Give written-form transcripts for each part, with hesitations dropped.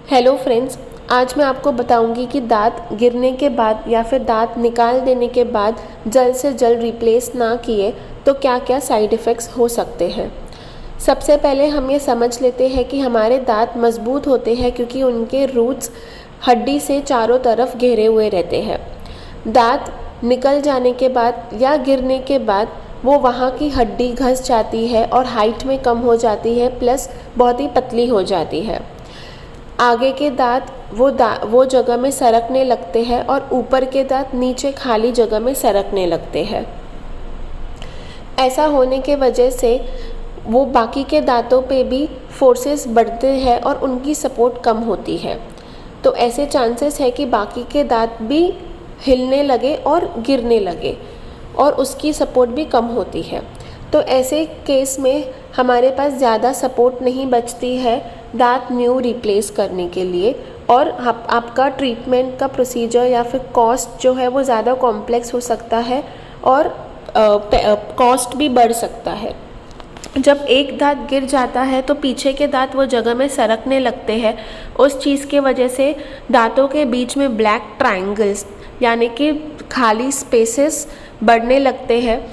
Hello friends, आज मैं आपको बताऊंगी कि दांत गिरने के बाद या फिर दांत निकाल देने के बाद जल्द से जल्द रिप्लेस ना किए तो क्या क्या साइड इफ़ेक्ट्स हो सकते हैं। सबसे पहले हम ये समझ लेते हैं कि हमारे दांत मजबूत होते हैं क्योंकि उनके रूट्स हड्डी से चारों तरफ घेरे हुए रहते हैं। दांत निकल जाने के बाद या गिरने के बाद वो वहाँ की हड्डी घस जाती है और हाइट में कम हो जाती है, प्लस बहुत ही पतली हो जाती है। आगे के दांत वो जगह में सरकने लगते हैं और ऊपर के दांत नीचे खाली जगह में सरकने लगते हैं। ऐसा होने के वजह से वो बाकी के दांतों पे भी फोर्सेस बढ़ते हैं और उनकी सपोर्ट कम होती है। तो ऐसे चांसेस है कि बाकी के दांत भी हिलने लगे और गिरने लगे और उसकी सपोर्ट भी कम होती है। तो ऐसे केस में हमारे पास ज़्यादा सपोर्ट नहीं बचती है दांत न्यू रिप्लेस करने के लिए, और आपका ट्रीटमेंट का प्रोसीजर या फिर कॉस्ट जो है वो ज़्यादा कॉम्प्लेक्स हो सकता है और कॉस्ट भी बढ़ सकता है। जब एक दांत गिर जाता है तो पीछे के दांत वो जगह में सरकने लगते हैं। उस चीज़ के वजह से दांतों के बीच में ब्लैक ट्रायंगल्स यानी कि खाली स्पेसेस बढ़ने लगते हैं,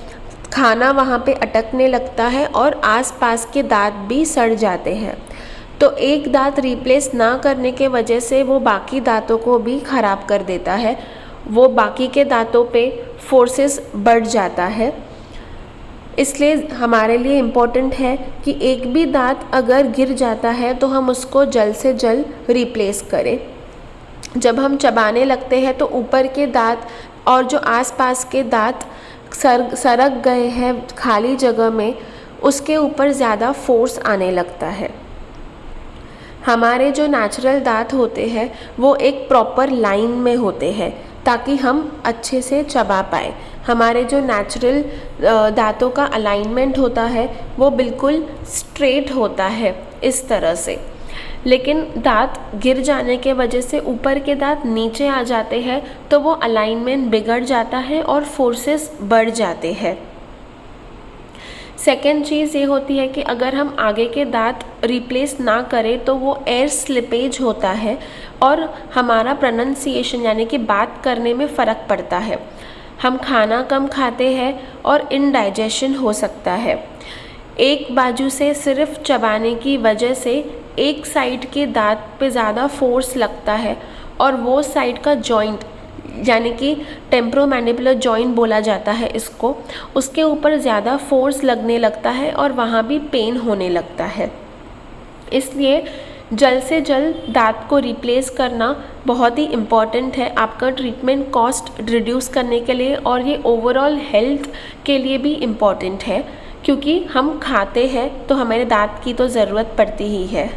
खाना वहाँ पे अटकने लगता है और आसपास के दांत भी सड़ जाते हैं। तो एक दांत रिप्लेस ना करने के वजह से वो बाकी दांतों को भी ख़राब कर देता है, वो बाकी के दांतों पे फोर्सेस बढ़ जाता है। इसलिए हमारे लिए इम्पोर्टेंट है कि एक भी दांत अगर गिर जाता है तो हम उसको जल्द से जल्द रिप्लेस करें। जब हम चबाने लगते हैं तो ऊपर के दांत और जो आसपास के दांत सरक गए हैं खाली जगह में, उसके ऊपर ज़्यादा फोर्स आने लगता है। हमारे जो नेचुरल दांत होते हैं वो एक प्रॉपर लाइन में होते हैं ताकि हम अच्छे से चबा पाए। हमारे जो नेचुरल दांतों का अलाइनमेंट होता है वो बिल्कुल स्ट्रेट होता है इस तरह से। लेकिन दांत गिर जाने के वजह से ऊपर के दांत नीचे आ जाते हैं तो वो अलाइनमेंट बिगड़ जाता है और फोर्सेस बढ़ जाते हैं। सेकेंड चीज़ ये होती है कि अगर हम आगे के दांत रिप्लेस ना करें तो वो एयर स्लिपेज होता है और हमारा प्रोनंसिएशन यानी कि बात करने में फ़र्क पड़ता है। हम खाना कम खाते हैं और इनडाइजेशन हो सकता है। एक बाजू से सिर्फ चबाने की वजह से एक साइड के दांत पे ज़्यादा फोर्स लगता है और वो साइड का जॉइंट यानी कि टेम्पोरोमैंडिबुलर जॉइंट बोला जाता है इसको, उसके ऊपर ज़्यादा फोर्स लगने लगता है और वहाँ भी पेन होने लगता है। इसलिए जल्द से जल्द दांत को रिप्लेस करना बहुत ही इम्पॉर्टेंट है आपका ट्रीटमेंट कॉस्ट रिड्यूस करने के लिए, और ये ओवरऑल हेल्थ के लिए भी इम्पॉर्टेंट है क्योंकि हम खाते हैं तो हमारे दांत की तो ज़रूरत पड़ती ही है।